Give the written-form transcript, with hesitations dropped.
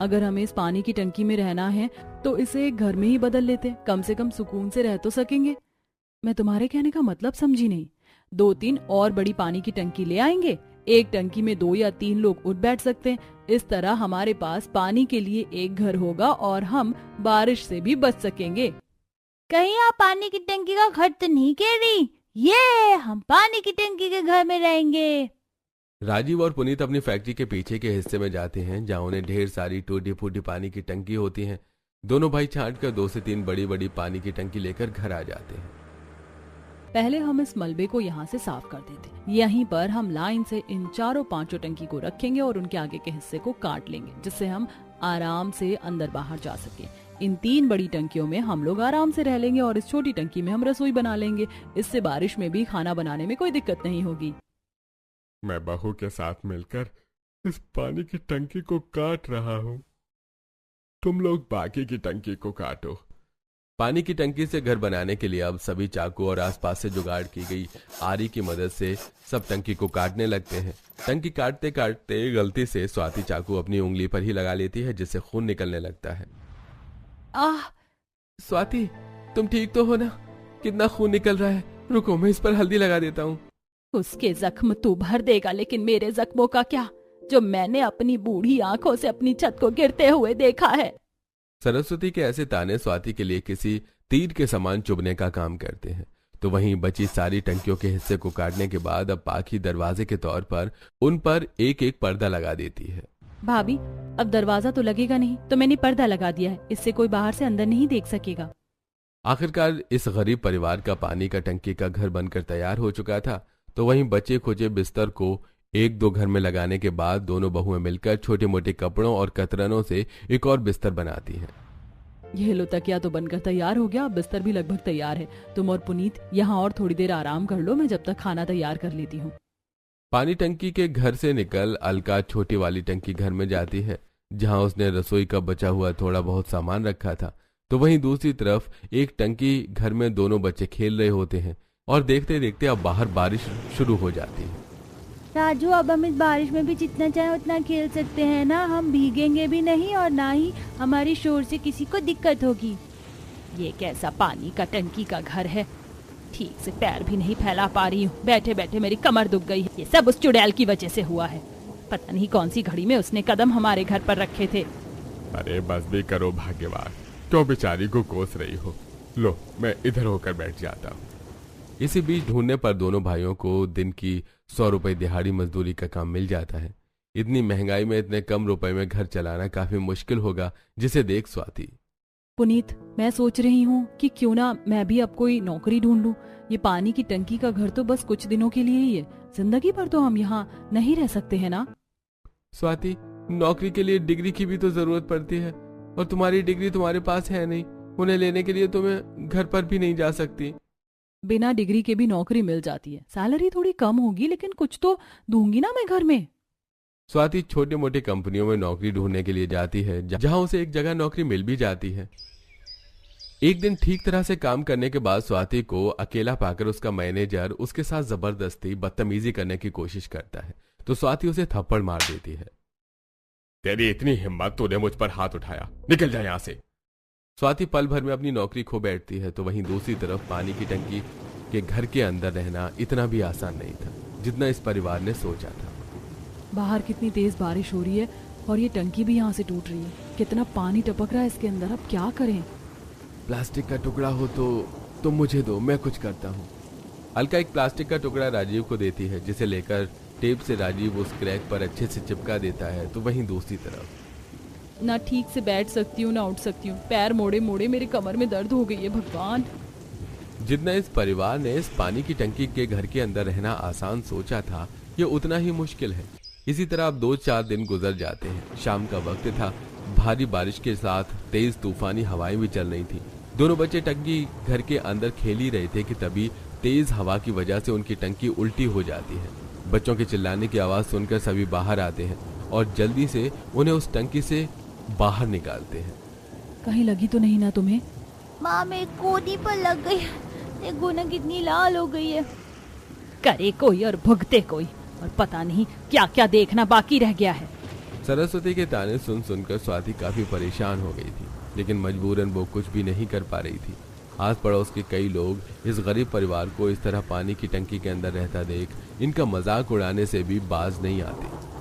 अगर हमें इस पानी की टंकी में रहना है तो इसे एक घर में ही बदल लेते, कम से कम सुकून से रह तो सकेंगे। मैं तुम्हारे कहने का मतलब समझी नहीं। 2-3 और बड़ी पानी की टंकी ले आएंगे, एक टंकी में 2 या 3 लोग उठ बैठ सकते हैं। इस तरह हमारे पास पानी के लिए एक घर होगा और हम बारिश से भी बच सकेंगे। कहीं आप पानी की टंकी का घर तो नहीं कह रही? ये हम पानी की टंकी के घर में रहेंगे। राजीव और पुनीत अपनी फैक्ट्री के पीछे के हिस्से में जाते हैं, जहां उन्हें ढेर सारी टूटी फूटी पानी की टंकी होती हैं। दोनों भाई छांट कर 2 से 3 बड़ी बड़ी पानी की टंकी लेकर घर आ जाते हैं। पहले हम इस मलबे को यहाँ से साफ कर देते। यहीं पर हम लाइन से इन 4-5 टंकी को रखेंगे और उनके आगे के हिस्से को काट लेंगे, जिससे हम आराम से अंदर बाहर जा सके। इन 3 बड़ी टंकियों में हम लोग आराम से रह लेंगे और इस छोटी टंकी में हम रसोई बना लेंगे। इससे बारिश में भी खाना बनाने में कोई दिक्कत नहीं होगी। मैं बहू के साथ मिलकर इस पानी की टंकी को काट रहा हूँ, तुम लोग बाकी की टंकी को काटो। पानी की टंकी से घर बनाने के लिए अब सभी चाकू और आसपास से जुगाड़ की गई आरी की मदद से सब टंकी को काटने लगते हैं। टंकी काटते काटते गलती से स्वाति चाकू अपनी उंगली पर ही लगा लेती है, जिससे खून निकलने लगता है। आह! स्वाति, तुम ठीक तो हो ना? कितना खून निकल रहा है। रुको, मैं इस पर हल्दी लगा देता हूँ। उसके जख्म तू भर देगा, लेकिन मेरे जख्मों का क्या, जो मैंने अपनी बूढ़ी आंखों से अपनी छत को गिरते हुए देखा है। सरस्वती के ऐसे ताने स्वाति के लिए किसी तीर के समान चुभने का काम करते हैं। तो वहीं बची सारी टंकियों के हिस्से को काटने के बाद अब पाखी दरवाजे के तौर पर उन पर एक एक पर्दा लगा देती है। भाभी, अब दरवाजा तो लगेगा नहीं, तो मैंने पर्दा लगा दिया है, इससे कोई बाहर से अंदर नहीं देख सकेगा। आखिरकार इस गरीब परिवार का पानी का टंकी का घर बनकर तैयार हो चुका था। तो वहीं बचे खुचे बिस्तर को 1-2 घर में लगाने के बाद दोनों बहुएं मिलकर छोटे मोटे कपड़ों और कतरनों से एक और बिस्तर बनाती हैं। ये लो, तकिया तो बनकर तैयार हो गया, बिस्तर भी लगभग तैयार है। तुम और पुनीत यहाँ और थोड़ी देर आराम कर लो, मैं जब तक खाना तैयार कर लेती हूँ। पानी टंकी के घर से निकल अलका छोटी वाली टंकी घर में जाती है, जहां उसने रसोई का बचा हुआ थोड़ा बहुत सामान रखा था। तो वहीं दूसरी तरफ एक टंकी घर में दोनों बच्चे खेल रहे होते हैं और देखते देखते अब बाहर बारिश शुरू हो जाती है। राजू, अब हम इस बारिश में भी जितना चाहे उतना खेल सकते हैं ना? हम भीगेंगे भी नहीं और ना ही हमारी शोर से किसी को दिक्कत होगी। ये कैसा पानी का टंकी का घर है, ठीक से पैर भी नहीं फैला पा रही हूँ, बैठे बैठे मेरी कमर दुख गई है। ये सब उस चुड़ैल की वजह से हुआ है। पता नहीं कौन सी घड़ी में उसने कदम हमारे घर पर रखे थे। अरे बस भी करो भाग्यवान, क्यों बेचारी को कोस रही हो? लो, मैं इधर होकर बैठ जाता हूँ। इसी बीच ढूंढने पर दोनों भाइयों को दिन की 100 रुपए दिहाड़ी मजदूरी का काम मिल जाता है। इतनी महंगाई में इतने कम रुपए में घर चलाना काफी मुश्किल होगा, जिसे देख स्वाति। पुनीत, मैं सोच रही हूँ कि क्यों ना मैं भी अब कोई नौकरी ढूंढ लूं। ये पानी की टंकी का घर तो बस कुछ दिनों के लिए ही है, जिंदगी भर तो हम यहाँ नहीं रह सकते हैं ना। स्वाति, नौकरी के लिए डिग्री की भी तो जरूरत पड़ती है, और तुम्हारी डिग्री तुम्हारे पास है नहीं। उन्हें लेने के लिए तुम्हें घर पर भी नहीं जा सकती। बिना डिग्री के भी नौकरी मिल जाती है, सैलरी थोड़ी कम होगी, लेकिन कुछ तो दूंगी ना मैं घर में। स्वाति छोटी मोटी कंपनियों में नौकरी ढूंढने के लिए जाती है, जहां उसे एक जगह नौकरी मिल भी जाती है। एक दिन ठीक तरह से काम करने के बाद स्वाति को अकेला पाकर उसका मैनेजर उसके साथ जबरदस्ती बदतमीजी करने की कोशिश करता है, तो स्वाति उसे थप्पड़ मार देती है। तेरी इतनी हिम्मत, तूने मुझ पर हाथ उठाया, निकल जा यहाँ से। स्वाति पल भर में अपनी नौकरी खो बैठती है। तो वहीं दूसरी तरफ पानी की टंकी के घर के अंदर रहना इतना भी आसान नहीं था, जितना इस परिवार ने सोचा था। बाहर कितनी तेज बारिश हो रही है और ये टंकी भी यहाँ से टूट रही है। कितना पानी टपक रहा है इसके अंदर, अब क्या करें? प्लास्टिक का टुकड़ा हो तो मुझे दो, मैं कुछ करता हूँ। अलका एक प्लास्टिक का टुकड़ा राजीव को देती है, जिसे लेकर टेप से राजीव उस क्रैक पर अच्छे से चिपका देता है। तो वहीं दूसरी तरफ ना ठीक से बैठ सकती हूँ ना उठ सकती हूँ, पैर मोड़े मोड़े मेरे कमर में दर्द हो गई है। भगवान, जितना इस परिवार ने इस पानी की टंकी के घर के अंदर रहना आसान सोचा था, ये उतना ही मुश्किल है। इसी तरह अब 2-4 दिन गुजर जाते हैं। शाम का वक्त था, भारी बारिश के साथ तेज तूफानी हवाएं भी चल रही थी। दोनों बच्चे टंकी घर के अंदर खेल ही रहे थे कि तभी तेज हवा की वजह से उनकी टंकी उल्टी हो जाती है। बच्चों के चिल्लाने की आवाज सुनकर सभी बाहर आते हैं और जल्दी से उन्हें उस टंकी से बाहर निकालते हैं। कहीं लगी तो नहीं ना तुम्हें? माँ, मेरे कोहनी पर लग गई, देखो ना कितनी लाल हो गई है। करे कोई और भुगते कोई, और पता नहीं क्या क्या देखना बाकी रह गया है। सरस्वती के ताने सुन सुनकर स्वाति काफी परेशान हो गई थी, लेकिन मजबूरन वो कुछ भी नहीं कर पा रही थी। आस पड़ोस के कई लोग इस गरीब परिवार को इस तरह पानी की टंकी के अंदर रहता देख इनका मजाक उड़ाने से भी बाज नहीं आते।